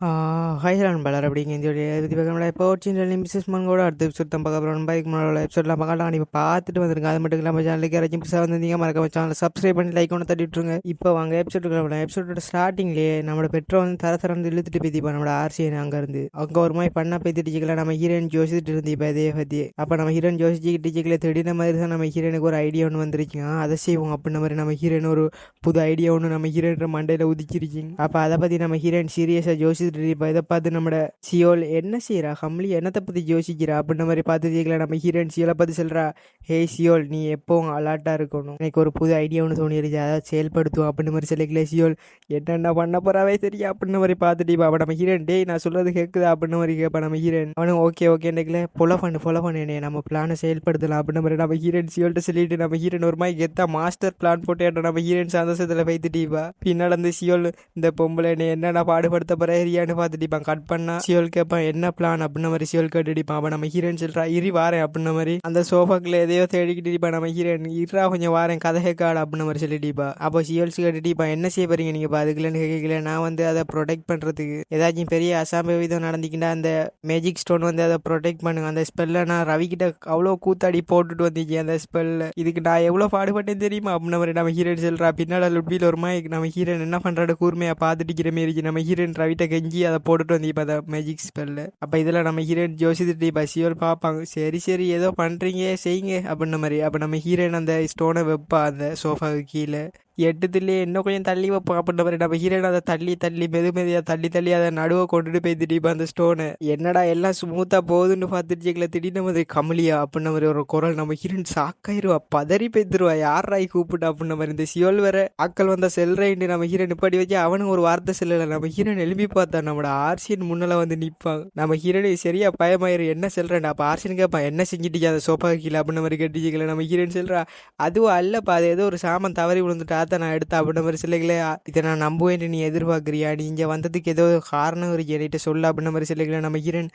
Hi நண்பர்களே அப்படிங்க இந்த பற்றி பார்க்க இப்போ சின்ன மிஸ்ஸஸ் மங்கோட அடுத்த எபிசோட் தான் பார்க்க போகிறோம். பைக் முன்னாடி எபிசோட்லாம் பார்க்கலாம். இப்போ பார்த்துட்டு வந்துருங்க. அது மட்டும் இல்லாமல் சேனலுக்கு யாராச்சும் புதுசாக வந்திருந்தீங்க மறக்காம சேனலை சப்ஸ்கிரைப் பண்ணி லைக் ஒன்று தட்டி விட்டுருங்க. இப்போ வாங்க எபிசோடோட ஸ்டார்டிங்லேயே நம்மளோட பெட்ரோல் வந்து தரந்து இழுத்துட்டு போய்த்திப்பா நம்மளோட ஆர்சியன் அங்கேருந்து அங்கே ஒரு மாதிரி பண்ண பேத்திட்டுச்சிக்கல நம்ம ஹீரோயின் யோசிச்சுட்டு இருந்து இப்போ இதே பற்றி அப்போ நம்ம ஹீரோயின் யோசிச்சுக்கிட்டு திடீர்னு மாதிரி தான் நம்ம ஹீரோனுக்கு ஒரு ஐடியா ஒன்று வந்துருச்சுங்க. அதை செய்வோம் அப்படின்ற மாதிரி நம்ம ஹீரோயின் ஒரு புது ஐடியா ஒன்று நம்ம ஹீரோயின் மண்டையில் உதிச்சிருச்சிங்க. அப்போ அதை பற்றி நம்ம ஹீரோயின் சீரியஸாக யோசிச்சுட்டு இருப்பா. இதை பார்த்து நம்ம சியோல் என்ன செய்யறா கம்லி என்னத்தை பற்றி யோசிக்கிறா அப்படின்ற மாதிரி பார்த்து கேட்கல. நம்ம ஹீரோயின் சியோலை பார்த்து சொல்கிறா, ஹே சியோல் நீ எப்போவும் அலர்ட்டாக இருக்கணும், எனக்கு ஒரு புது ஐடியா ஒன்று தோணிருச்சு, அதாவது செயல்படுத்துவோம் அப்படின்ற மாதிரி சொல்லிக்கல. சியோல் என்னென்ன பண்ண போறாவே தெரியா அப்படின்ற மாதிரி பார்த்துட்டு அப்போ நம்ம ஹீரோயின் டேய் நான் சொல்கிறது கேட்குதா அப்படின்ற மாதிரி கேட்பா. நம்ம ஹீரோயின் அவனும் ஓகே ஓகேன்னு ஃபாலோ பண்ணு என்ன நம்ம பிளானை செயல்படுத்தலாம் அப்படின்ற மாதிரி நம்ம ஹீரோயின் சியோல்கிட்ட சொல்லிட்டு நம்ம ஹீரோயின் ஒரு மாதிரி கெத்தா மாஸ்டர் பிளான் போட்டு நம்ம ஹீரோயின் சந்தோஷத்தில் வைத்துட்டீப்பா. பின்னால் வந்து சியோல் இந்த பொம்பளை என்னென்ன பாடுபடுத்த போறியான்னு பார்த்துட்டு கட் பண்ணா சியோல் கேட்பான் என்ன பிளான் அப்படின்ன மாதிரி சியோல் கேட்டுடிப்பான். அப்போ நம்ம ஹீரோயின் சொல்றா இரி வாரேன் அப்படின்ன மாதிரி அந்த சோஃபாக்கில் எதையோ தேடிக்கிட்டு இருப்பா. நம்ம ஹீரோயின் இருறா கொஞ்சம் வாரேன் கதை கேட்காடு அப்படின்ன மாதிரி சொல்லிட்டிப்பா. அப்போ சியோல்ஸ் கேட்டுட்டிப்பா என்ன செய்ய போறீங்க நீங்கள் அதுக்குலன்னு கேட்கல. நான் வந்து அதை ப்ரொடெக்ட் பண்ணுறதுக்கு ஏதாச்சும் பெரிய அசாம்பவிதம் நடந்துக்கிட்டா அந்த மேஜிக் ஸ்டோன் வந்து அதை ப்ரொடெக்ட் பண்ணுங்க. அந்த ஸ்பெல்லை நான் ரவி கிட்ட அவ்வளோ கூத்தாடி போட்டுட்டு வந்துச்சு அந்த ஸ்பெல்ல, இதுக்கு நான் எவ்வளோ பாடுபட்டேன் தெரியுமா அப்படின்ன மாதிரி நம்ம ஹீரோயின் சொல்றா. பின்னால் லுட்பியில் ஒரு மாதிரி நம்ம ஹீரோயின் என்ன பண்ணுறாடு கூர்மையாக பார்த்துட்டு மாரி நம்ம ஹீரோயின் ரவிட்ட கெஞ்சி அதை போட்டுட்டு வந்து இப்போ அதை மேஜிக் ஸ்பெல்லு. அப்போ இதில் நம்ம ஹீரோயின் ஜோசிட்டு இப்போ சியோல் பார்ப்பாங்க, சரி ஏதோ பண்ணுறீங்க செய்யுங்க அப்படின்ன மாதிரி. அப்போ நம்ம ஹீரோயின் அந்த ஸ்டோனை வைப்பா அந்த சோஃபாவுக்கு கீழே எட்டுத்துலேயே இன்னும் கொஞ்சம் தள்ளி வைப்போம் அப்படின்ற மாதிரி நம்ம ஹீரோயின் அதை தள்ளி மெதுமையாக தள்ளி அதை நடுவை கொண்டுட்டு போய் திடீப்பா அந்த ஸ்டோனை. என்னடா எல்லாம் ஸ்மூத்தாக போகுதுன்னு பார்த்துட்டு திடீர்னு மாதிரி கமலியா அப்படின்ன மாதிரி ஒரு குரல். நம்ம ஹீரோயின் சாக்காயிருவா, பதறி பேத்துருவா, யார் ராய் கூப்பிட்டு அப்படின்ன மாதிரி. இந்த சியோல் வேற ஆக்கள் வந்த செல்றைன்னு நம்ம ஹீரோயின் நிப்பாடி வச்சு அவனும் ஒரு வார்த்தை செல்லலை. நம்ம ஹீரோயின் எழுப்பி பார்த்தா நம்மளோட ஆர்சியன் முன்னில் வந்து நிற்பாங்க. நம்ம ஹீரோயின் சரியா பயமாயிரு என்ன செல்றேன். அப்போ ஆர்சியன் கேட்பான் என்ன செஞ்சுட்டீங்க அந்த சோஃபா கீழே அப்படின்ன மாதிரி கேட்டுச்சிக்கல. நம்ம ஹீரோயின் சொல்றா அதுவும் அல்லப்பா அது ஏதோ ஒரு சாமான் தவறி விழுந்துட்டா நான் எடுத்தேன் அப்படின்ற மாதிரி சொல்லிக்கல. இதை நான் நம்புவேன் நீ எதிர்பார்க்குறியா, நீ இங்கே வந்ததுக்கு ஏதோ காரணம் இருக்கு என்கிட்ட சொல்ல அப்படின்ற மாதிரி சொல்லிக்கல. நம்ம ஹீரோயின்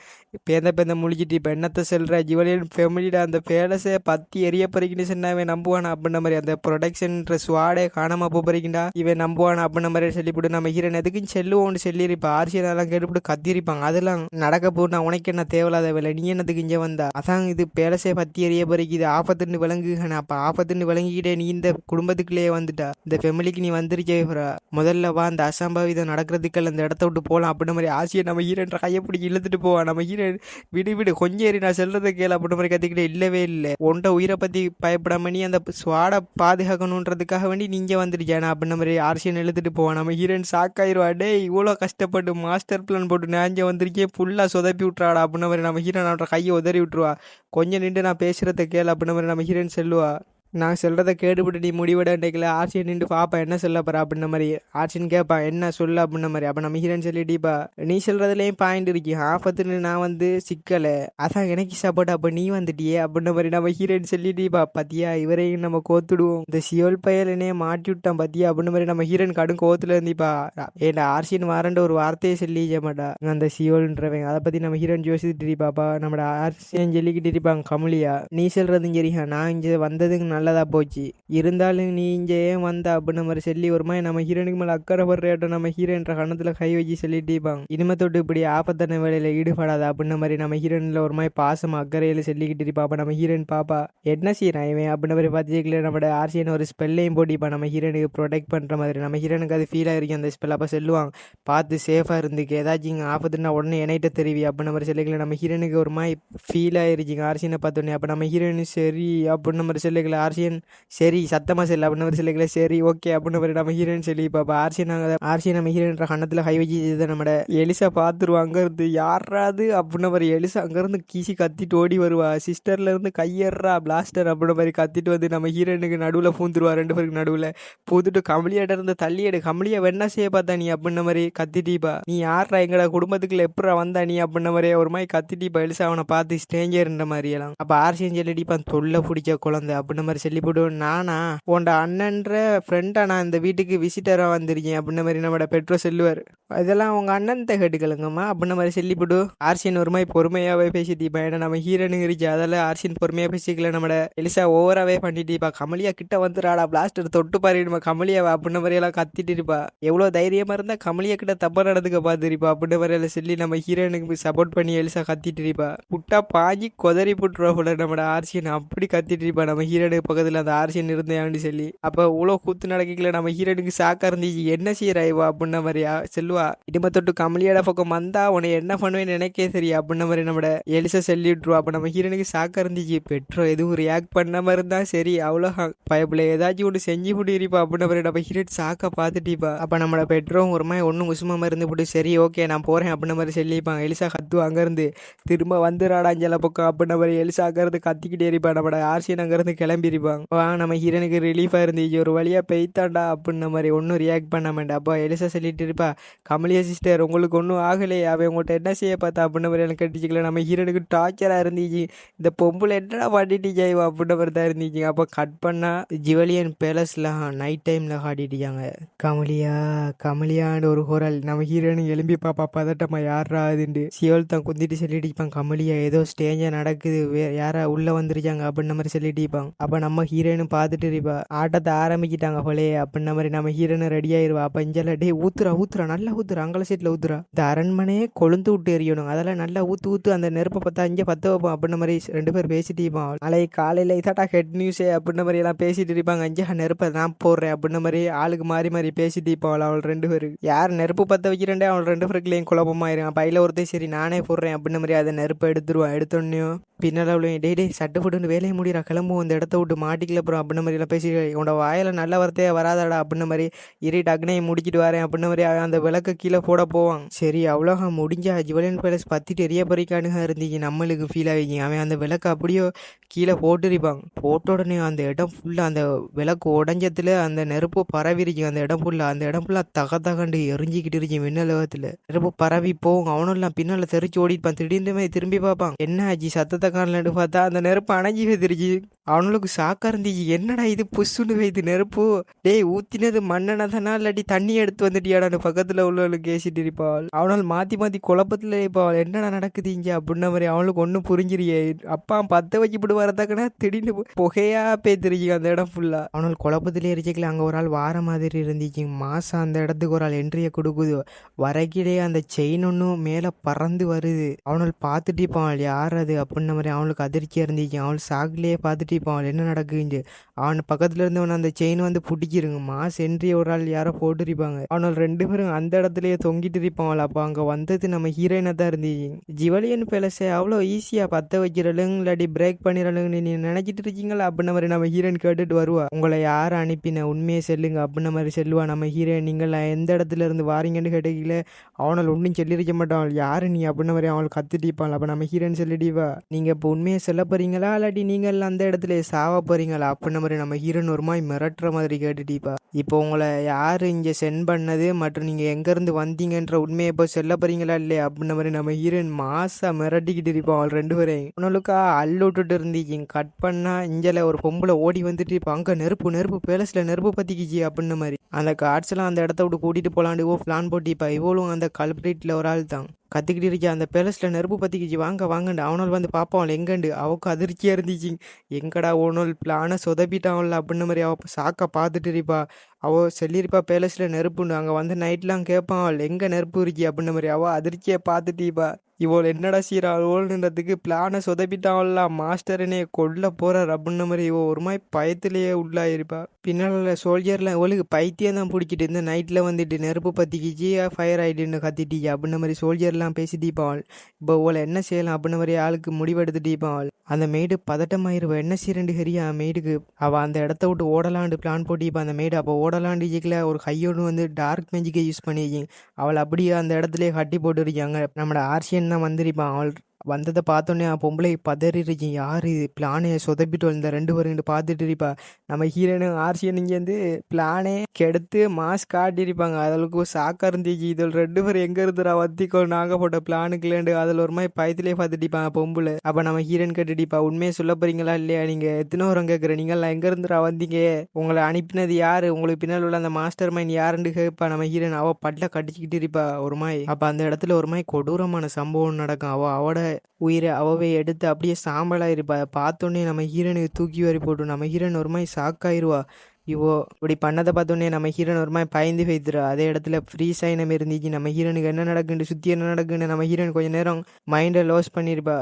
பேந்த முழிச்சிட்டு இப்போ என்னத்தை சொல்கிற ஜிவலியன் ஃபேமிலியோட அந்த பேலஸை பற்றி எரிய பறிக்கின்னு சொன்னா இவன் நம்புவானா அப்படின்ற மாதிரி, அந்த ப்ரொடக்ஷன்ற ஸ்வாடே காணாமல் போறிக்கிண்டா இவன் நம்புவானா அப்படின்ற மாதிரி சொல்லிவிட்டு நம்ம ஹீரோயின் எதுக்குன்னு செல்லுவோன்னு சொல்லியிருப்பா. ஆர்சியெல்லாம் கேட்டுவிட்டு கத்திருப்பாங்க, அதெல்லாம் நடக்க போனா உனக்கு என்ன தேவையில்லாத வேலை, நீ என்னதுக்கு இங்கே வந்தா, அதான் இது பேலஸை பற்றி எரிய பறிக்குது ஆபத்துன்னு விளங்குகண்ணா. அப்போ ஆபத்துன்னு விளங்கிக்கிட்டே நீ இந்த குடும்பத்துக்குள்ளேயே வந்துட்டா, இந்த ஃபேமிலிக்கு நீ வந்திருக்கே முதல்ல வா அந்த அசம்பாவிதம் நடக்கிறதுக்கல்ல அந்த இடத்த விட்டு போகலாம் அப்படின்ற மாதிரி ஆசையை நம்ம ஹீரோன்ற கையை பிடிச்சி இழுத்துட்டு போவான். நம்ம ஹீரோயின் விடு கொஞ்சம் ஏறி நான் செல்றதை கேளு அப்படின்ற மாதிரி கத்திக்கிட்டே இல்லவே இல்லை உன்ட உயிரை பற்றி பயப்படாம நீ அந்த ஸ்வாடை பாதுகாக்கணுன்றதுக்காக வேண்டி நீங்க வந்துருக்கேன் அப்படின்ற மாதிரி ஆர்சியன் இழுத்துட்டு போவான். நம்ம ஹீரோயின் ஷாக்காயிருவா, டே இவ்வளோ கஷ்டப்பட்டு மாஸ்டர் பிளான் போட்டு நான் இங்கே வந்திருக்கேன் ஃபுல்லாக சொதப்பி விட்றாடா அப்படின்ற மாதிரி நம்ம ஹீரோயின் அவன்ற கையை உதறி விட்டுருவா. கொஞ்சம் நின்று நான் பேசுகிறத கேளு அப்படின்ற மாதிரி நம்ம ஹீரோயின் சொல்லுவா. நான் சொல்கிறத கேட்டுவிட்டு நீ முடிவிடல ஆர்சியன் நின்று பாப்பா என்ன சொல்ல போற அப்படின்ற மாதிரி. ஆர்சியன் கேட்பான் என்ன சொல்ல அப்படின்ற மாதிரி. அப்போ நம்ம ஹீரோயின் சொல்லிட்டீப்பா நீ சொல்கிறதுலேயும் பாயிண்ட் இருக்கு, ஆபத்துன்னு நான் வந்து சிக்கலை அதான் எனக்கு சப்போர்ட் அப்போ நீ வந்துட்டியே அப்படின்ற மாதிரி நம்ம ஹீரோயின் சொல்லிட்டீப்பா. பத்தியா இவரையும் நம்ம கோத்துடுவோம், இந்த சியோல் பயலனே மாட்டி விட்டான் பத்தியா அப்படின்ற மாதிரி நம்ம ஹீரோயின் கடும் கோவத்தில் இருந்திப்பா. ஏன்டா ஆர்சியன் வாரண்ட ஒரு வார்த்தையை சொல்லிக்க மாட்டா அந்த சியோல்ன்றவன். அதை பற்றி நம்ம ஹீரோயின் யோசிச்சுட்டு பாப்பா. நம்மளோட ஆர்சியன் சொல்லிக்கிட்டு இருப்பாங்க கமலியா நீ சொல்கிறதும் சரியா நான் இங்கே வந்ததுக்கு நல்லதா போச்சு, இருந்தாலும் நீ இங்கே ஏன் வந்த அப்படின்ற மாதிரி சொல்லி ஒரு மாதிரி நம்ம ஹீரோனுக்கு மேலே அக்கறை படுற நம்ம ஹீரோன்ற கணத்தில் கை வச்சு சொல்லிட்டுப்பாங்க. இனிமே தொட்டு இப்படி ஆபத்தான வேலையில் ஈடுபடாத அப்படின்ற மாதிரி நம்ம ஹீரோனில் ஒரு மாதிரி பாசம் அக்கறையில் சொல்லிக்கிட்டு இருப்பா. அப்போ நம்ம ஹீரோயின் பாப்பா என்ன செய்யறான் இவன் அப்படின்ற மாதிரி பார்த்துக்கல. நம்மளோட ஆர்சியன் ஒரு ஸ்பெல்லையும் போட்டிப்பா நம்ம ஹீரோனுக்கு ப்ரொடெக்ட் பண்ணுற மாதிரி. நம்ம ஹீரோனுக்கு அது ஃபீல் ஆகிருக்கு அந்த ஸ்பெல். அப்போ சொல்லுவாங்க பார்த்து சேஃபாக இருந்துக்கு ஏதாச்சும் இங்கே ஆபத்துனா உடனே என்கிட்ட தெரிவி அப்படின்ற மாதிரி சொல்லிக்கல. நம்ம ஹீரோனுக்கு ஒரு மாதிரி ஃபீல் ஆயிருச்சுங்க ஆர்சியனை பார்த்தோன்னே. அப்போ நம்ம ஹீரோயின் சரி அப்படின்ற மாதிரி சொல்லிக்கல. ஆர்சியன் சரி சத்தமாக செல்ல அப்படின்னு மாதிரி சொல்லிக்கல. சரி ஓகே அப்படின்னு மாதிரி நம்ம ஹீரோயின் சொல்லி பாப்பா. ஆர்சியன் நம்ம ஹீரோயின்ற கண்ணத்தில் கை வச்சு நம்ம எலிசா பார்த்துருவா. அங்கேருந்து யாராது அப்படின்ன மாதிரி எலிசா அங்கேருந்து கீசி கத்திட்டு ஓடி வருவா. சிஸ்டர்லேருந்து கையேறா பிளாஸ்டர் அப்படின்ற மாதிரி கத்திட்டு வந்து நம்ம ஹீரோயினுக்கு நடுவில் பூந்துருவா. ரெண்டு பேருக்கு நடுவில் பூத்துட்டு கமலியாட்ட இருந்து தள்ளி எடு, கமலியா என்ன செய்ய பார்த்தா நீ அப்படின்ன மாதிரி கத்திட்டீப்பா. நீ யாரா எங்கட குடும்பத்துக்குள்ள எப்படா வந்தா நீ அப்படின்ன மாதிரி ஒரு மாதிரி கத்திட்டீப்பா. எலிசா அவனை பார்த்து ஸ்டேஞ்சர்ன்ற மாதிரி எல்லாம். அப்போ ஆர்சியன் சொல்லிடிப்பான் தொல்லை பிடிச்ச குழந்தை அப்படின்ன மாதிரி மாதிரி சொல்லி போட்டு, நானா உன்ட அண்ணன்ற ஃப்ரெண்டா நான் இந்த வீட்டுக்கு விசிட்டரா வந்திருக்கேன் அப்படின்ன மாதிரி நம்மட பெற்றோர் சொல்லுவார். இதெல்லாம் உங்க அண்ணன் கேட்டுக்கலுங்கம்மா அப்படின்ன மாதிரி சொல்லிவிட்டு ஆர்சியன் ஒரு மாதிரி பொறுமையாவே பேசிட்டு ஏன்னா நம்ம ஹீரோனுங்க இருக்கு அதெல்லாம் ஆர்சியன் பொறுமையா பேசிக்கல. நம்ம எலிசா ஓவராவே பண்ணிட்டு இருப்பா. கமலியா கிட்ட வந்துடாடா பிளாஸ்டர் தொட்டு பாருமா கமலியாவா அப்படின்ன மாதிரி எல்லாம் கத்திட்டு இருப்பா. எவ்வளவு தைரியமா இருந்தா கமலியா கிட்ட தப்பா நடந்துக்க பாத்துருப்பா அப்படின்ன மாதிரி எல்லாம் சொல்லி நம்ம ஹீரோனுக்கு சப்போர்ட் பண்ணி எலிசா கத்திட்டு இருப்பா. புட்டா பாஞ்சி கொதறி போட்டுருவா போல நம்ம ஆர்சியன் அப்படி கத்திட்டு இருப்பா. நம்ம ஹீரோனுக்கு பக்கத்துல அந்த ஆர்சியன் இருந்தேன்னு சொல்லி அப்ப இவ்வளவு கூத்து நடக்கல. நம்ம ஹீரோனுக்கு சாக்கா இருந்துச்சு. என்ன செய்யறாய்வா அப்படின்ன மாதிரியா செல்வா இடும தொட்டு கமலியோட பக்கம் வந்தா உன்னை என்ன பண்ணுவேன்னு நினைக்கே சரி அப்படின்ன மாதிரி நம்ம எலிசா சொல்லி விட்டுருவா. அப்ப நம்ம ஹீரோனுக்கு சாக்கா இருந்துச்சு. பெட்ரோ எதுவும் ரியாக்ட் பண்ணாம இருந்தா சரி அவ்வளோ பயப்புல ஏதாச்சும் ஒன்று செஞ்சு போட்டு இருப்பா அப்படின்ன மாதிரி நம்ம ஹீரோட் சாக்கா பார்த்துட்டிப்பா. அப்ப நம்மளோட பெட்ரோ ஒரு மாதிரி ஒன்றும் குசுமாம இருந்து போட்டு சரி ஓகே நான் போறேன் அப்படின்ன மாதிரி சொல்லிப்பாங்க. எலிசா கத்துவா அங்கேருந்து திரும்ப வந்துடாடா அஞ்சல பக்கம் அப்படின்ன மாதிரி எலிசா அங்கேருந்து கத்திக்கிட்டே இருப்பா. நம்ம ஆர்சியன் அங்கேருந்து கிளம்பிருப்பாங்க. நம்ம ஹீரோனுக்கு ரிலீஃபா இருந்துச்சு. ஒரு வழியா பெய்த்தாண்டா அப்படின்ன மாதிரி ஒன்றும் ரியாக்ட் பண்ண மாட்டேன். அப்போ எலிசா சொல்லிட்டு இருப்பா கமலியா சிஸ்டர் உங்களுக்கு ஒன்றும் ஆகலையே அவன் உங்கள்கிட்ட என்ன செய்ய பார்த்தா அப்படின்ன மாதிரி எனக்கு கட்டிச்சிக்கல. நம்ம ஹீரோனுக்கு டார்ச்சராக இருந்துச்சு. இந்த பொம்பளை என்னடா பண்ணிட்டு ஜெய்வா அப்படின்ன மாதிரி தான் இருந்துச்சு. அப்போ கட் பண்ணா ஜுவலியன் பேலஸில் நைட் டைமில் காட்டிட்டாங்க. கமலியா கமலியான்னு ஒரு குரல். நம்ம ஹீரோனுக்கு எழும்பி பாப்பா பதட்டமா யாரா அதுண்டு சிவல் தான் குந்திட்டு சொல்லிட்டு இருப்பாங்க. கமலியா ஏதோ ஸ்டேஜா நடக்குது யாரா உள்ள வந்துருச்சாங்க அப்படின்ன மாதிரி சொல்லிட்டு இருப்பாங்க. அப்போ நம்ம ஹீரோனு பார்த்துட்டு இருப்பா. ஆட்டத்தை ஆரம்பிக்கிட்டாங்க போலே அப்படின்ன மாதிரி நம்ம ஹீரோனு ரெடி ஆயிருவா. அப்போ இஞ்சல டே ஊத்துறா ஊத்துறா நல்லா ஊத்துறா அங்கல சீட்ல ஊத்துறா இந்த அரண்மனையே கொழுந்து விட்டு எறியணும் அதெல்லாம் நல்லா ஊத்து அந்த நெருப்பை பார்த்தா இங்கே பத்த வைப்போம் அப்படின்ன மாதிரி ரெண்டு பேர் பேசிட்டு இருப்பான். நாளைக்கு காலையில இதாட்டா ஹெட் நியூஸே அப்படின்ன மாதிரி எல்லாம் பேசிட்டு இருப்பாங்க. அஞ்சா நெருப்பை நான் போடுறேன் அப்படின்ன மாதிரி ஆளுக்கு மாறி மாறி பேசிட்டு இருப்பாள். அவள் ரெண்டு பேரு யார் நெருப்பு பத்த வைக்கிறேன்டே அவள் ரெண்டு பேருக்குள்ளேயும் குழப்பமாயிரும். பையில ஒருத்தர் சரி நானே போடுறேன் அப்படின்ன மாதிரி அதை நெருப்பை எடுத்துருவான். எடுத்தோடனையும் பின்னால் அவ்வளோ டே சட்டு போட்டு வேலையை முடிகிறா கிளம்புவோம் இந்த இடத்த விட்டு மாட்டிக்கல அப்புறம் அப்படின்ன மாதிரி எல்லாம் பேசி உன்னோட வாயில நல்ல வார்த்தையே வராதாடா அப்படின்ன மாதிரி இரு டக்னையை முடிச்சிட்டு வரேன் அப்படின்ன மாதிரி அந்த விளக்க கீழே போட போவான். சரி அவ்வளோகா முடிஞ்சா ஜுவலியன் பேலஸ் பத்திட்டு எரிய பறிக்கானுங்க இருந்துச்சு. நம்மளுக்கு ஃபீல் ஆகிங்க அவன் அந்த விளக்கு அப்படியோ கீழே போட்டுருப்பாங்க. போட்ட உடனே அந்த இடம் ஃபுல்லாக அந்த விளக்கு உடஞ்சத்துல அந்த நெருப்பு பரவிருச்சு. அந்த இடம் ஃபுல்லாக தகண்டு எரிஞ்சிக்கிட்டு இருந்துச்சு. மின்னலகத்தில் நெருப்பு பரவி போகும். அவனும் எல்லாம் பின்னால் தெரிச்சு ஓடிப்பான். திடீர்னு திரும்பி பார்ப்பான். என்ன ஆச்சு சத்தத்தை காணலன்னு பார்த்தா அந்த நெருப்பு அணைஞ்சி வைத்திருச்சு. அவனுக்கு சாக்கா இருந்துச்சு. என்னடா இது புஷ்ஷுன்னு வைத்து நெருப்பு டேய் ஊத்தினது மண்ணெண்ண தானா இல்லாட்டி தண்ணி எடுத்து வந்துட்டியாடான்னு பக்கத்துல உள்ளவளுக்கு பேசிட்டு இருப்பாள். அவனால் மாத்தி குழப்பத்துல இருப்பாள். என்னடா நடக்குது இங்க அப்படின்ன மாதிரி அவளுக்கு ஒன்றும் புரிஞ்சிரியே. அப்பா பத்த வச்சுப்பட்டு வரதாக்கன்னா திடீர்னு புகையா பேத்திருச்சு அந்த இடம் ஃபுல்லா. அவனால் குழப்பத்திலே இருந்துச்சுக்கல. அங்க ஒரு ஆள் வார மாதிரி இருந்துச்சு. மாசம் அந்த இடத்துக்கு ஒரு ஆள் என்ட்ரியை கொடுக்குது. வரைக்கிலே அந்த செயின் ஒன்றும் மேல பறந்து வருது. அவனால் பார்த்துட்டு இருப்பாள் யார் அது அப்படின்ன மாதிரி அவனுக்கு அதிர்ச்சியா இருந்துச்சு. அவள் சாக்குலேயே பார்த்துட்டு இருப்பாள் என்ன நடக்குது. அவன் பக்கத்துல இருந்தவன் அந்த செயின் வந்து பிடிச்சிருங்க. மாஸ் என்ட்ரி ஒரு ஆள் யாரோ போட்டுருப்பாங்க. அவனால் ரெண்டு பேரும் அந்த இடத்துலயே தொங்கிட்டு இருப்பாங்களா. அப்போ அங்க வந்தது நம்ம ஹீரோயினா தான் இருந்துச்சு. ஜுவலியன் பேலஸை அவ்வளோ ஈஸியா பத்த வைக்கிறலுங்க இல்லாட்டி பிரேக் பண்ணிடலுங்கன்னு நீ நினைச்சிட்டு இருக்கீங்களா அப்படின்ன மாதிரி நம்ம ஹீரோயின் கேட்டுட்டு வருவா. உங்களை யார் அனுப்பின உண்மையை சொல்லுங்க அப்படின்ன மாதிரி சொல்லுவா. நம்ம ஹீரோயின் நீங்கள் எந்த இடத்துல இருந்து வாரீங்கன்னு கேட்டீங்களே. அவனால் ஒன்றும் சொல்லியிருக்க மாட்டான். யாரு நீ அப்படின்ன மாதிரி அவள் கத்துட்டு இருப்பாள். அப்போ நம்ம ஹீரோயின் சொல்லிடுவா நீங்க இப்போ உண்மையை சொல்ல போறீங்களா இல்லாட்டி நீங்கள் அந்த இடத்துல சாவ போறீங்களா அப்படின்ன மாதிரி நம்ம ஹீரோயின் ஒரு மாதிரி மிரட்டுற மாதிரி கேட்டுட்டிப்பா. இப்போ உங்களை யாரு இங்க சென்ட் பண்ணது மற்றும் நீங்க எங்க இருந்து வந்தீங்கன்ற உண்மையை இப்போ சொல்ல போறீங்களா இல்லையா அப்படின்ன மாதிரி நம்ம ஹீரோயின் மாசா மிரட்டிக்கிட்டு இருப்பான். அவள் ரெண்டு பேரையும் உனக்கா அள்ளு விட்டுட்டு இருந்தீங்க. கட் பண்ணா இஞ்சல ஒரு பொம்பளை ஓடி வந்துட்டு இருப்பா. அங்க நெருப்பு பேலஸ்ல நெருப்பு பத்திக்கிச்சு அப்படின்ன மாதிரி அந்த கார்ட்ஸ் எல்லாம் அந்த இடத்த விட்டு கூட்டிட்டு போலாண்டு பிளான் போட்டிப்பா. இவளும் அந்த கல்பிரேட்ல ஒரு ஆள் தான் கத்திக்கிட்டு இருக்கா. அந்த பேலஸ்ல நெருப்பு பத்திக்கிச்சு வாங்கண்டு அவனால் வந்து பாப்பாள் எங்கண்டு அவக்கு அதிர்ச்சியா இருந்துச்சு. எங்கடா ஓனல் பிளான சொதப்பிட்டான்ல அப்படின்ன மாதிரி அவ சாக்கா பார்த்துட்டு இருப்பா. அவ சொல்லியிருப்பா பேலஸ்ல நெருப்புண்டு. அங்க வந்து நைட்லாம் கேட்பாள் எங்க நெருப்பு இருக்கி அப்படின்ன மாதிரி அவ அதிர்ச்சியை பார்த்துட்டீப்பா. இவள் என்னடா சீராளுன்றதுக்கு பிளானை சொதப்பிட்டான்ல மாஸ்டர்னே கொல்ல போறார் அப்படின்ன மாதிரி இவ ஒரு மாதிரி பயத்திலேயே உள்ளாயிருப்பா. பின்னால சோல்ஜர்லாம் இவளுக்கு பைத்தியம் தான் பிடிச்சிட்டு இந்த நைட்ல வந்துட்டு நெருப்பு பத்திக்கிச்சு ஃபயர் ஆயிடுன்னு கத்திட்டீங்க அப்படின்ன மாதிரி சோல்ஜர்லாம் பேசிட்டிப்பாள். இப்போ இவளை என்ன செய்யலாம் அப்படின்ன மாதிரி ஆளுக்கு முடிவெடுத்துட்டிப்பாள். அந்த மேடு பதட்டமாயிருவா. என்ன செய்யறண்டு ஹரியா மெய்டுக்கு அவள் அந்த இடத்த விட்டு ஓடலாண்டு பிளான் போட்டிப்பா. அந்த மேடு அப்போ ஓடலாண்டு ஒரு கையோடு வந்து டார்க் மேஜிக்கை யூஸ் பண்ணிக்கி அவள் அப்படியே அந்த இடத்துலயே கட்டி போட்டு இருக்காங்க. நம்மளோட ஆர்சியன் தான் வந்திருப்பான். அவள் வந்ததை பார்த்தோன்னே பொம்பளை பதறிடுச்சு. யார் இது பிளானே சொதப்பிட்டு வந்த 2 பேரும் பார்த்துட்டு இருப்பா. நம்ம ஹீரோனும் ஆர்சியன் இங்கேருந்து பிளானே கெடுத்து மாஸ் காட்டியிருப்பாங்க. அதற்கு சாக்கா இருந்துச்சு. இதில் 2 பேரும் எங்கே இருந்துடா வத்திக்கோ நாங்கள் போட்ட பிளானுக்குலேண்டு அதில் ஒரு மாதிரி பயத்திலே பார்த்துட்டிப்பாங்க பொம்பளை. அப்போ நம்ம ஹீரோன் கேட்டுட்டிப்பா, உண்மையை சொல்ல போறீங்களா இல்லையா? நீங்கள் எத்தனை வரம் கேட்குறேன், நீங்கள்லாம் எங்கே இருந்துடா வந்தீங்க, உங்களை அனுப்பினது யார், உங்களுக்கு பின்னால் உள்ள அந்த மாஸ்டர் மைண்ட் யாருன்னு கேட்பா நம்ம ஹீரோன். அவள் பட்டில கடிச்சிக்கிட்டு இருப்பா ஒரு மாதிரி. அப்போ அந்த இடத்துல ஒரு மாதிரி கொடூரமான சம்பவம் நடக்கும். அவளோட உயிரை அவவே எடுத்து அப்படியே சாம்பலாக இருப்பா. பார்த்தோன்னே நம்ம ஹீரோனுக்கு தூக்கி வாரி போட்டு நம்ம ஹீரோன் ஒரு மாதிரி ஷாக்காயிருவா. இவோ இப்படி பண்ணதை பார்த்தோன்னே நம்ம ஹீரோன் ஒரு மாதிரி பயந்து வைத்துறா. அதே இடத்துல ஃப்ரீ சைனம் இருந்துச்சு. நம்ம ஹீரோனுக்கு என்ன நடக்குன்னு சுற்றி என்ன நடக்குன்னு நம்ம ஹீரோன் கொஞ்சம் நேரம் மைண்டை லாஸ் பண்ணியிருப்பா.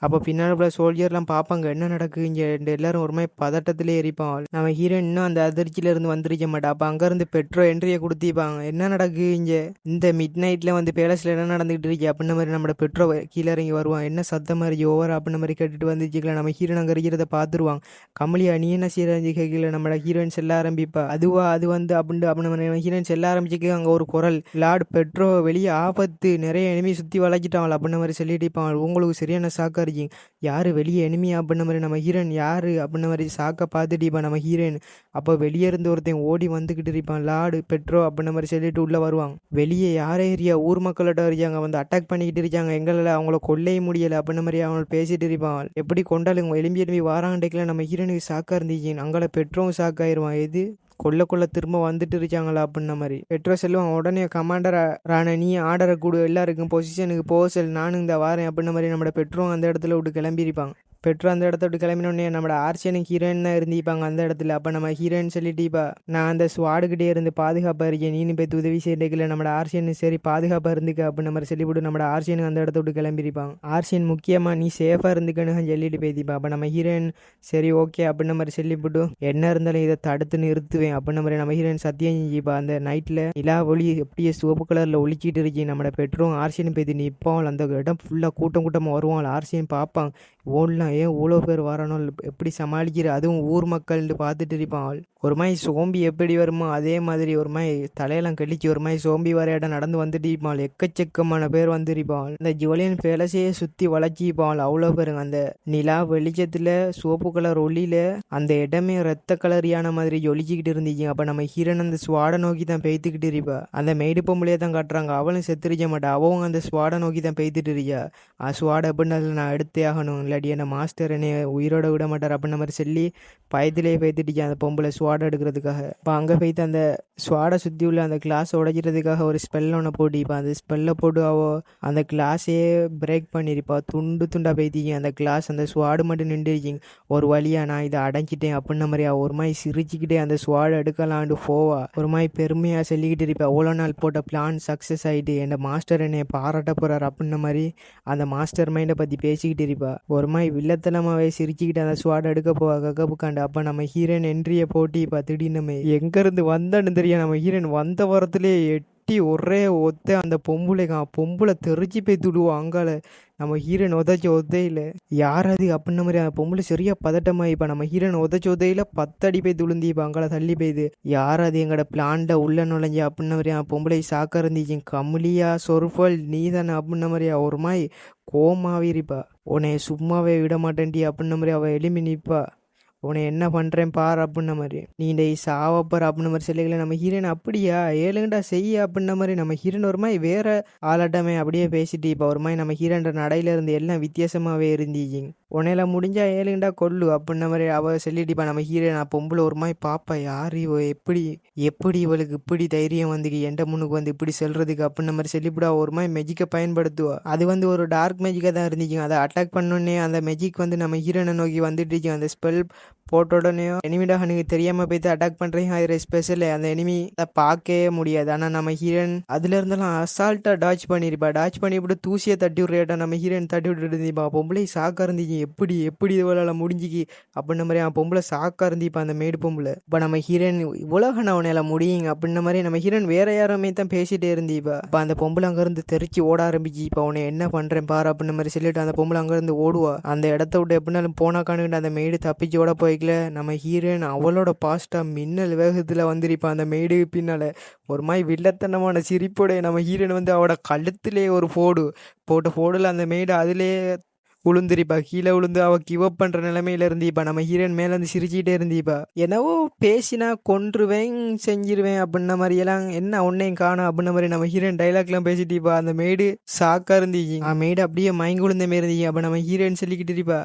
அப்போ பின்னால் உள்ள சோல்ஜர்லாம் பார்ப்பாங்க என்ன நடக்கு இங்கே, எல்லாரும் ஒரு மாதிரி பதட்டத்திலே எரிப்பான். நம்ம ஹீரோயின் இன்னும் அந்த அதிர்ச்சியிலேருந்து வந்துருக்க மாட்டா. அப்போ அங்கேருந்து பெட்ரோ என்ட்ரியை கொடுத்திப்பாங்க. என்ன நடக்கு இங்கே, இந்த மிட் நைட்டில் வந்து பேலஸில் என்ன நடந்துகிட்டு இருக்கு அப்படின்ன மாதிரி நம்ம பெட்ரோ கீழே இறங்கி வருவான். என்ன சத்தமாக இருக்கு ஓவர் அப்படின்ன மாதிரி கேட்டுட்டு வந்துச்சுக்கல. நம்ம ஹீரோன் அங்கே இருக்கிறத பார்த்துருவாங்க. கமலியா நீ என்ன செய்யறாங்க கேட்கல. நம்ம ஹீரோயின் செல்ல ஆரம்பிப்பா. அதுவா அது வந்து அப்படின்னு நம்ம ஹீரோயின் செல்ல ஆரம்பிச்சுக்க. அங்கே ஒரு குரல், லார்ட் பெட்ரோ வெளியே ஆபத்து, நிறைய எனிமி சுற்றி வளைச்சிட்டாங்க அப்படின்ன மாதிரி சொல்லிட்டு இருப்பாங்க. உங்களுக்கு சரியான சாக்கா. யாரு வெளியே எனிமி அப்படின்ன மாதிரி நம்ம ஹீரோயின் யாரு அப்படின்ன மாதிரி சாக்க பார்த்துட்டு நம்ம ஹீரோயின். அப்போ வெளியே இருந்து ஒருத்தன் ஓடி வந்துகிட்டு இருப்பான். லார்டு பெட்ரோ அப்படின்ன மாதிரி சொல்லிட்டு உள்ள வருவாங்க. வெளியே யாரே ஏரியா ஊர் மக்கள்கிட்ட இருக்காங்க, வந்து அட்டாக் பண்ணிக்கிட்டு இருக்காங்க, எங்களால் அவங்கள கொல்லையே முடியலை அப்படின்ன மாதிரி அவங்க பேசிட்டு இருப்பான். எப்படி கொண்டாலும் எலும்பி வாராண்டேக்கல நம்ம ஹீரோனுக்கு சாக்கா இருந்துச்சு. அங்கே பெட்ரோவும் சாக்காயிருவான். எது கொல்ல திரும்ப வந்துட்டு இருக்காங்களா அப்படின்ன மாதிரி பெட்ரோ செல்வம். உடனே கமாண்டர் ராண நீ ஆர்டரை கொடு, எல்லாருக்கும் பொசிஷனுக்கு போக செல், நானும் இந்த வாரேன் அப்படின்ன மாதிரி நம்ம பெட்ரோ அந்த இடத்துல விட்டு கிளம்பியிருப்பாங்க. பெட்ரோ அந்த இடத்த விட்டு கிளம்பினோடனே நம்ம ஆர்சியனுக்கு ஹீரோயின் தான் இருந்திப்பாங்க அந்த இடத்துல. அப்போ நம்ம ஹீரோயின் சொல்லிட்டிப்பா, நான் அந்த ஸ்வாடுகிட்டே இருந்து பாதுகாப்பாக இருக்கேன், நீனு போய் உதவி செய்யல நம்ம ஆர்சியன் சரி பாதுகாப்பாக இருந்துக்க அப்படின்னு நம்ம சொல்லிவிட்டு நம்ம ஆர்சியனுக்கு அந்த இடத்த விட்டு கிளம்பியிருப்பாங்க. ஆர்சியன் முக்கியமாக நீ சேஃபாக இருந்துக்கன்னு சொல்லிட்டு போய்த்திப்பா. அப்போ நம்ம ஹீரோயின் சரி ஓகே அப்படின்ன மாதிரி சொல்லிவிட்டு என்ன இருந்தாலும் இதை தடுத்து நிறுத்துவேன் அப்படின்ன மாதிரி நம்ம ஹீரோயின் சத்தியம் செஞ்சுப்பா. அந்த நைட்டில் நிலா ஒளி எப்படியே சிவப்பு கலரில் ஒழிச்சிட்டு இருக்கேன். நம்ம பெட்ரோ ஆர்சியன் போய்த்து நிற்பான். அந்த இடம் ஃபுல்லாக கூட்டமாக வருவாங்க. ஆர்சியன் பார்ப்பாங்க, ஓடலாம் ஏன் இவ்வளோ பேர் வரணும், எப்படி சமாளிக்கிற, அதுவும் ஊர் மக்கள்னு பார்த்துட்டு இருப்பான். ஒரு மாதிரி சோம்பி எப்படி வருமோ அதே மாதிரி ஒரு மாதிரி தலையெல்லாம் கழிச்சு ஒரு மாதிரி சோம்பி வர இடம் நடந்து வந்துட்டு இருப்பாள். எக்கச்சக்கமான பேர் வந்துருப்பாள். இந்த ஜுவலியன் பேலஸையே சுற்றி வளைச்சிப்பாள். அவ்வளோ பேருங்க. அந்த நிலா வெளிச்சத்தில் சோப்பு கலர் ஒளியில அந்த இடமே ரத்த கலரியான மாதிரி ஒழிச்சிக்கிட்டு இருந்துச்சு. அப்போ நம்ம ஹீரோன் அந்த ஸ்வாடை நோக்கி தான் பெய்த்துக்கிட்டு இருப்பா. அந்த மெய்டு பொம்பளையே தான் காட்டுறாங்க. அவளும் செத்துருக்க மாட்டா, அவங்க அந்த ஸ்வாடை நோக்கி தான் பெய்த்துட்டு இருக்கா. ஸ்வாடை அப்படின்னு நான் எடுத்தே ஆகணும், இல்லாட்டி என்ன மாஸ்டர் என்னை உயிரோட விட மாட்டார் அப்படின்ன மாதிரி சொல்லி பயத்திலே பேத்துட்டிச்சு அந்த பொம்பளை ஸ்வாடை எடுக்கிறதுக்காக. இப்போ அங்கே போய்த்து அந்த ஸ்வாடை சுற்றி உள்ள அந்த கிளாஸை உடைக்கிறதுக்காக ஒரு ஸ்பெல் ஒன்று போட்டு இப்போ அந்த ஸ்பெல்லை போட்டு அந்த கிளாஸையே பிரேக் பண்ணியிருப்பா. துண்டு துண்டாக பேத்திங்க அந்த கிளாஸ். அந்த ஸ்வாடு மட்டும் நின்றுச்சிங்க. ஒரு வழியாக நான் இதை அடைஞ்சிட்டேன் அப்படின்ன மாதிரி ஒரு மாதிரி சிரிச்சுக்கிட்டே அந்த ஸ்வாடை எடுக்கலான்ட்டு போவா. ஒரு மாதிரி பெருமையாக சொல்லிக்கிட்டு இருப்பா, அவ்வளோ நாள் போட்ட பிளான் சக்ஸஸ் ஆகிட்டு, என் மாஸ்டர் என்னை பாராட்ட போகிறார் அப்படின்ன மாதிரி அந்த மாஸ்டர் மைண்டை பற்றி பேசிக்கிட்டு இருப்பா. ஒரு மாதிரி வில்லத்தனமாகவே சிரிச்சுக்கிட்டு அந்த ஸ்வாட் எடுக்க போவா கப்புக்காண்டு. அப்போ நம்ம ஹீரோயின் என்ட்ரியை போட்டி திடீர்னு நம்ம எங்கேருந்து வந்தான்னு தெரியும். நம்ம ஹீரோயின் வந்த வாரத்திலே எட்டி ஒரே ஒத்த அந்த பொம்பளை தெரிச்சு போய் துடுவோம் அங்கால. நம்ம ஹீரோயின் ஒதையில யார் அது அப்படின்ன மாதிரி அந்த பொம்பளை சரியா பதட்டமாக. இப்போ நம்ம ஹீரோயின் ஒதையில 10 அடி போய் துளுந்தி இப்போ அங்கால தள்ளி போய்து. யார் அது எங்களோட பிளான்ட உள்ள நுழைஞ்சி அப்படின்ன மாதிரி அந்த பொம்பளை சாக்கா இருந்துச்சு. கமலியா சொருஃபல் நீ தானே அப்படின்ன மாதிரியா ஒரு மாதிரி கோமாவிருப்பா. உன்னை சும்மாவே விட மாட்டேன்டி அப்படின்ன மாதிரி அவள் எலும்பி நிற்பா. உன்னை என்ன பண்ணுறேன் பார் அப்படின்ன மாதிரி, நீ இந்த சாவப்பார் அப்படின்ன மாதிரி சொல்லிக்கல. நம்ம ஹீரோயின் அப்படியா ஏழுங்கடா செய்ய அப்படின்ன மாதிரி நம்ம ஹீரோயின் ஒரு மாதிரி வேற ஆளாட்டமே அப்படியே பேசிட்டு இப்போ ஒரு மாதிரி நம்ம ஹீரோன்ற நடையில இருந்து எல்லாம் வித்தியாசமாகவே இருந்துச்சிங்க. உன்னையில முடிஞ்சா ஏழுங்கடா கொல்லு அப்படின்ன மாதிரி அவள் சொல்லிட்டுப்பா. நம்ம ஹீரோயின் பொம்பளை ஒரு மாதிரி பாப்பா, யார் இவ, எப்படி இவளுக்கு இப்படி தைரியம் வந்து எந்த முன்னுக்கு வந்து இப்படி சொல்றதுக்கு அப்படின்ன மாதிரி சொல்லிவிடா. ஒரு மாதிரி மெஜிக்கை பயன்படுத்துவா. அது வந்து ஒரு டார்க் மேஜிக்காக தான் இருந்துச்சு. அதை அட்டாக் பண்ணோடனே அந்த மெஜிக் வந்து நம்ம ஹீரோனை நோக்கி வந்துட்டு அந்த ஸ்பெல் போட்ட உடனே எனிமிடாக எனக்கு தெரியாமல் போய்த்து அட்டாக் பண்ணுறீங்க. அது ஸ்பெஷல் அந்த எனிமி அதை பார்க்கவே முடியாது. ஆனால் நம்ம ஹீரோயின் அதுல இருந்தெல்லாம் அசால்ட்டாக டாச் பண்ணியிருப்பா. டாச் பண்ணிவிட்டு தூசியை தட்டி விட்றேட்டா நம்ம ஹீரோயின் தட்டி விட்டுட்டு இருந்திப்பா. பொம்பளை சாக்கா இருந்துச்சு, எப்படி இதுவளால் முடிஞ்சிக்கி அப்படின்ன மாதிரி பொம்பளை சாக்கா இருந்திப்பா அந்த மேடு பொம்பளை. இப்போ நம்ம ஹீரோயின் உலக நவனையில முடியுங்க அப்படின்ன மாதிரி நம்ம ஹீரோயின் வேற யாருமே தான் பேசிட்டே இருந்திப்பா. இப்போ அந்த பொம்பளை அங்கேருந்து தெரிச்சு ஓட ஆரம்பிச்சு. இப்போ அவனை என்ன பண்ணுறேன் பாரு அப்படின்ன மாதிரி சொல்லிட்டு அந்த பொம்பளை அங்கேருந்து ஓடுவா. அந்த இடத்த விட்டு எப்படினாலும் போனாக்கானுக்கிட்ட அந்த மேடு தப்பிச்சு ஓட போய்க்கல. நம்ம ஹீரோயின் அவளோட பாஸ்டா மின்னல் வேகத்தில் வந்திருப்பா அந்த மேடு பின்னால. ஒரு மாதிரி வில்லத்தனமான சிரிப்போட நம்ம ஹீரோயின் வந்து அவட கழுத்துலேயே ஒரு போட்டு போடல அந்த மேடு அதிலே உளுந்துருப்பா. கீழே விழுந்து அவ கிவ் அப் பண்ற நிலைமையில இருந்தீப்பா. நம்ம ஹீரோயின் மேல இருந்து சிரிச்சுக்கிட்டே இருந்தீப்பா. என்னவோ பேசினா கொன்றுவேன் செஞ்சிருவேன் அப்படின்ன மாதிரி எல்லாம் என்ன உன்னையும் காணும் அப்படின்ன மாதிரி நம்ம ஹீரோயின் டைலாக் எல்லாம் பேசிட்டீப்பா. அந்த மேடு சாக்கா இருந்தீங்க. மேடு அப்படியே மயங்கி விழுந்த மாரி இருந்தீங்க. அப்ப நம்ம ஹீரோயின் சொல்லிக்கிட்டு இருப்பா,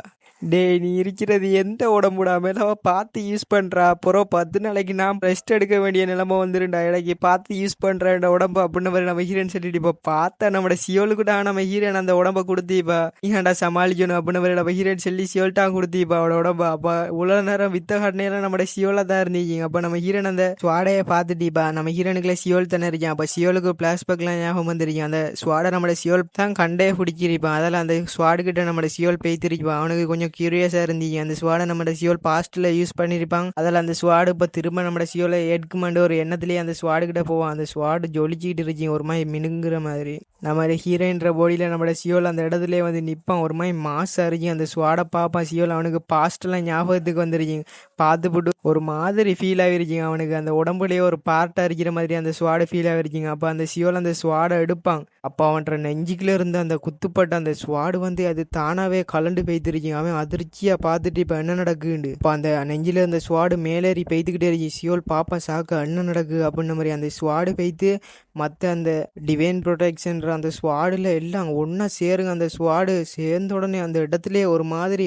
டேய் நீ இருக்கிறது எந்த உடம்புடாம அவ பார்த்து யூஸ் பண்றா. அப்புறம் 10 நாளைக்கு நான் ரெஸ்ட் எடுக்க வேண்டிய நிலைமை வந்துருண்டா. எனக்கு பார்த்து யூஸ் பண்ற உடம்பு அப்படின்னு மாதிரி நம்ம ஹீரோயின் சொல்லிட்டு இப்போ பார்த்தா நம்ம சியோலுக்குடா நம்ம ஹீரோயின் அந்த உடம்ப கொடுத்தீப்பா. நீ சமாளிக்கணும் அப்படின்னு மாதிரி நம்ம ஹீரோயின் சொல்லி சியோல்ட்டா கொடுத்தீப்பா அவளோட உடம்பு. அப்ப உலக நேரம் வித்த காட்டினெல்லாம் நம்ம சியோல தான் இருந்தீங்க. அப்ப நம்ம ஹீரோயின் அந்த ஸ்வாடையை பார்த்துட்டீப்பா. நம்ம ஹீரோனுக்குள்ள சியோல் தானே இருக்கேன். அப்ப சியோலுக்கு பிளாஷ்பேக்லாம் ஞாபகம் வந்துருக்கேன். அந்த ஸ்வாடை நம்ம சியோல் தான் கண்டே பிடிச்சிருப்பான். அதெல்லாம் அந்த ஸ்வாடு கிட்ட நம்ம சியோல் பேய்த்திருப்பான். அவனுக்கு கொஞ்சம் கியூரியஸா இருந்தீங்க. அந்த ஸ்வாடை நம்ம சியோல் பாஸ்ட்ல யூஸ் பண்ணிருப்பாங்க. அதில் அந்த ஸ்வாடு இப்போ திரும்ப நம்ம சியோல எடுக்குமாண்டு ஒரு எண்ணத்திலேயே அந்த ஸ்வாடு கிட்ட போவான். அந்த ஸ்வாடு ஜொலிச்சிக்கிட்டு இருக்கீங்க ஒரு மாதிரி மினுங்குற மாதிரி. நம்ம ஹீரோயின்ற பாடியில நம்ம சியோல் அந்த இடத்துல வந்து நிற்பான். ஒரு மாதிரி மாசா இருக்கீங்க. அந்த ஸ்வாடை பார்ப்பான் சியோல். அவனுக்கு பாஸ்ட்லாம் ஞாபகத்துக்கு வந்துருக்கீங்க. பார்த்துப்பட்டு ஒரு மாதிரி ஃபீல் ஆகிருக்கீங்க. அவனுக்கு அந்த உடம்புலேயே ஒரு பார்ட்டாக இருக்கிற மாதிரி அந்த ஸ்வாடை ஃபீல் ஆகிருக்கீங்க. அப்போ அந்த சியோல் அந்த ஸ்வாடை எடுப்பாங்க. அப்போ அவன்ற நெஞ்சுக்குள்ள இருந்து அந்த குத்துப்பட்ட அந்த ஸ்வாடு வந்து அது தானாவே கலண்டு பெய்திருக்கீங்க. அவன் அதிர்ச்சியா பார்த்துட்டு இப்போ என்ன நடக்குண்டு இப்போ அந்த நெஞ்சில அந்த ஸ்வாடு மேலேறி பெய்துக்கிட்டே இருக்கு. சியோல் பாப்பா சாக்க என்ன நடக்கு அப்படின்ன மாதிரி அந்த ஸ்வாடு பெய்த்து மற்ற அந்த டிவைன் ப்ரொடெக்ஷன்ற அந்த ஸ்வாடில் எல்லாம் ஒன்றா சேருங்க. அந்த ஸ்வாடு சேர்ந்த உடனே அந்த இடத்துலேயே ஒரு மாதிரி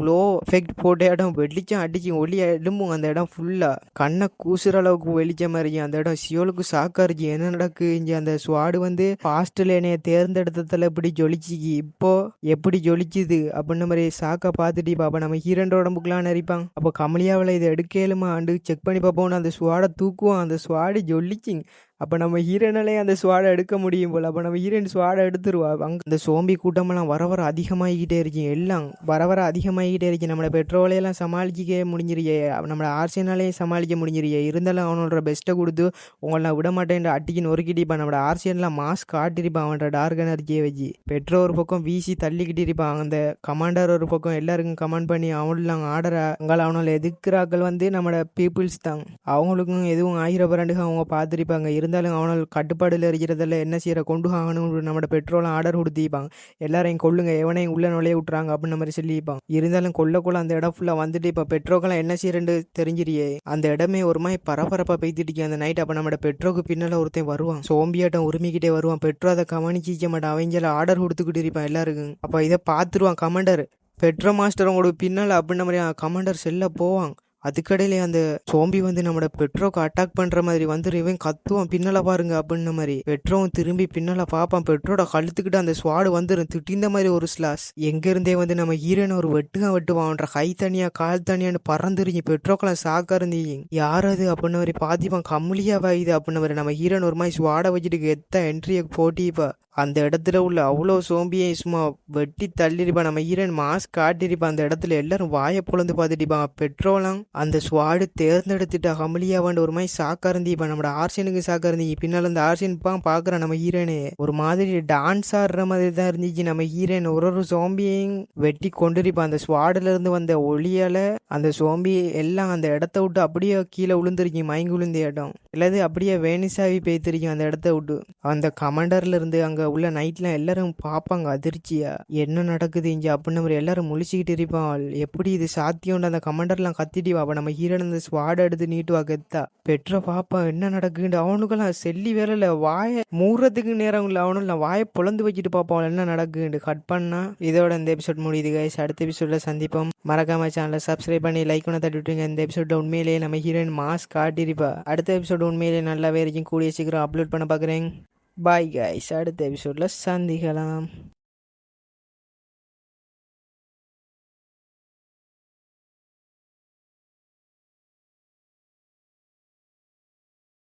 லோ எஃபெக்ட் போட்ட இடம் வெளிச்சம் அடிச்சு ஒளி எழும்பும். அந்த இடம் ஃபுல்லாக கண்ணை கூசுற அளவுக்கு வெளிச்ச மாதிரி அந்த இடம் சியோலுக்கு சாக்கா இருந்துச்சு. என்ன நடக்கு இங்கே அந்த ஸ்வாடு வந்து பாஸ்டில் என்னைய தேர்ந்தெடுத்ததில் எப்படி ஜொலிச்சிக்கு இப்போ எப்படி ஜொலிச்சுது அப்படின்ன மாதிரி சாக்கா பார்த்துட்டு அப்போ நம்ம ஹீரோன்ற உடம்புக்குலாம் நெறிப்பாங்க. அப்போ கமலியாவில் இதை எடுக்கலுமா ஆண்டு செக் பண்ணி பார்ப்போம்னு அந்த ஸ்வாடை தூக்குவோம். அந்த ஸ்வாடு ஜொலிச்சிங்க. அப்போ நம்ம ஹீரோனாலே அந்த ஸ்வாடை எடுக்க முடியும் போல். அப்போ நம்ம ஹீரோயின் ஸ்வாடை எடுத்துருவா. அங்கே அந்த சோம்பி கூட்டமெல்லாம் வர வர அதிகமாகிக்கிட்டே இருக்கீங்க. எல்லாம் வர வர அதிகமாகிக்கிட்டே இருக்கு. நம்மளோட பெட்ரோலையெல்லாம் சமாளிக்க முடிஞ்சிருக்கே. நம்மளோட ஆர்சியனாலேயும் சமாளிக்க முடிஞ்சிருக்கே. இருந்தாலும் அவனோட பெஸ்ட்டை கொடுத்து உங்களை நான் விட மாட்டேன் அட்டிக்கு நொறுக்கிட்டிப்பான். நம்மளோட ஆர்சியன்லாம் மாஸ்க் காட்டிருப்பான் அவனோட டார்க் எனர்ஜியை வச்சு. பெட்ரோ ஒரு பக்கம் வீசி தள்ளிக்கிட்டு இருப்பான். அந்த கமாண்டர் ஒரு பக்கம் எல்லாருக்கும் கமாண்ட் பண்ணி அவனுலாம் ஆர்டர அங்கே அவனோட எதிர்க்கிறாக்கள் வந்து நம்மளோட பீப்புள்ஸ் தான். அவங்களுக்கும் எதுவும் ஆகிற பிறண்டுக அவங்க பார்த்துருப்பாங்க. இருந்தாலும் அவனால் கட்டுப்பாடில் இருக்கிறதில்ல என்ன செய்கிற கொண்டு ஆகணும்னு நம்மளோட பெட்ரோலை ஆர்டர் கொடுத்திப்பாங்க. எல்லாரையும் கொள்ளுங்க எவனையும் உள்ள நுழைய விட்டுறாங்க அப்படின்னு மாதிரி சொல்லிப்பாங்க. இருந்தாலும் கொள்ள அந்த இடம் ஃபுல்லாக வந்துட்டு இப்போ பெட்ரோக்கெல்லாம் என்ன செய்யறேன்னு தெரிஞ்சிரியே. அந்த இடமே ஒரு மாதிரி பரபரப்பாக பெய்துட்டு அந்த நைட். அப்போ நம்மளோட பெட்ரோக்கு பின்னால் ஒருத்தன் வருவான். சோம்பியாட்டம் உரிமிக்கிட்டே வருவான். பெட்ரோ அதை கவனிச்சிக்க மாட்டான். அவங்கள ஆர்டர் கொடுத்துக்கிட்டு இருப்பான் எல்லாருக்கும். அப்போ இதை பார்த்துருவான் கமாண்டர். பெட்ரோ மாஸ்டர் அவங்களோட பின்னால் அப்படின்ன மாதிரி கமாண்டர் செல்ல போவாங்க. அதுக்கடையிலே அந்த சோம்பி வந்து நம்மளோட பெட்ரோக்கு அட்டாக் பண்ற மாதிரி வந்து இவன் கத்துவான் பின்னல பாருங்க அப்படின்ன மாதிரி. பெட்ரோவும் திரும்பி பின்னல பார்ப்பான். பெட்ரோட கழுத்துக்கிட்ட அந்த ஸ்வாடு வந்துடும் திட்டிந்த மாதிரி ஒரு ஸ்லாஸ். எங்க இருந்தே வந்து நம்ம ஹீரோனை ஒரு வெட்டுவான். கை தனியா கால் தனியான்னு பறந்துருங்க. பெட்ரோக்கெல்லாம் சாக்கா இருந்தீங்க. யார் அது அப்படின்ன மாதிரி பாத்திப்பான். கம்முலியாவா இது அப்படின்ன மாதிரி நம்ம ஹீரோன் ஒரு மாதிரி ஸ்வாடை வச்சுட்டு எத்த என்ட்ரியை போட்டிப்பா. அந்த இடத்துல உள்ள அவ்வளோ சோம்பியை சும்மா வெட்டி தள்ளிருப்பான். நம்ம ஹீரோயின் மாஸ்க் காட்டிருப்பான். அந்த இடத்துல எல்லாரும் வாயை பொழந்து பார்த்துட்டிப்பான். பெட்ரோலாம் அந்த ஸ்வாடு தேர்ந்தெடுத்துட்டா கமலியாவாண்டு ஒரு மாதிரி சாக்கா இருந்திப்பான். நம்மளோட ஆர்சியனுக்கு சாக்கா இருந்துச்சு. பின்னால் அந்த ஆர்சியன் பார்க்குறான் நம்ம ஹீரோனு ஒரு மாதிரி டான்ஸ் ஆடுற மாதிரி தான் இருந்துச்சு. நம்ம ஹீரோயின் ஒரு சோம்பியையும் வெட்டி கொண்டிருப்பான். அந்த ஸ்வாடுல இருந்து வந்த ஒளியால அந்த சோம்பி எல்லாம் அந்த இடத்த விட்டு அப்படியே கீழே விழுந்துருக்கீங்க. மயங்கி விழுந்த இடம் எல்லாது அப்படியே வேனிசாவி பேய்த்திருக்கீங்க அந்த இடத்த விட்டு. அந்த கமாண்டர்ல இருந்து அங்க உள்ள நைட்ல எல்லாரும் பார்ப்பாங்க அதிர்ச்சியா என்ன நடக்குது இங்க அப்படின்னு மாதிரி எல்லாரும் முழிச்சுக்கிட்டு இருப்பான். எப்படி இது சாத்தியம் அந்த கமாண்டர்லாம் கத்திட்டு அப்ப நம்ம ஹீரோன் அந்த ஸ்வாட் எடுத்து நீட்டுவா கெத்தா. பெட்ரோ பாப்பா என்ன நடக்குது. அவனுக்கெல்லாம் செல்லி வேலையில வாய மூறதுக்கு நேரம் இல்லை. அவனும் வாயை பொழந்து வச்சுட்டு பார்ப்பான் என்ன நடக்குது. கட் பண்ணா இதோட இந்த எபிசோட் முடியுது கைஸ். அடுத்த எபிசோட்ல சந்திப்போம். மறக்காம சேனலை சப்ஸ்கிரைப் பண்ணி லைக் பண்ண தட்டி விட்டுருங்க. இந்த எபிசோட உண்மையிலேயே நம்ம ஹீரோயின் மாஸ்க் காட்டிருப்பா. அடுத்த எபிசோட் உண்மையிலேயே நல்லாவே இருக்கும். கூடிய சீக்கிரம் அப்லோட் பண்ண பார்க்குறேன். Bye guys. அடுத்த எபிசோடில் சந்திக்கலாம்.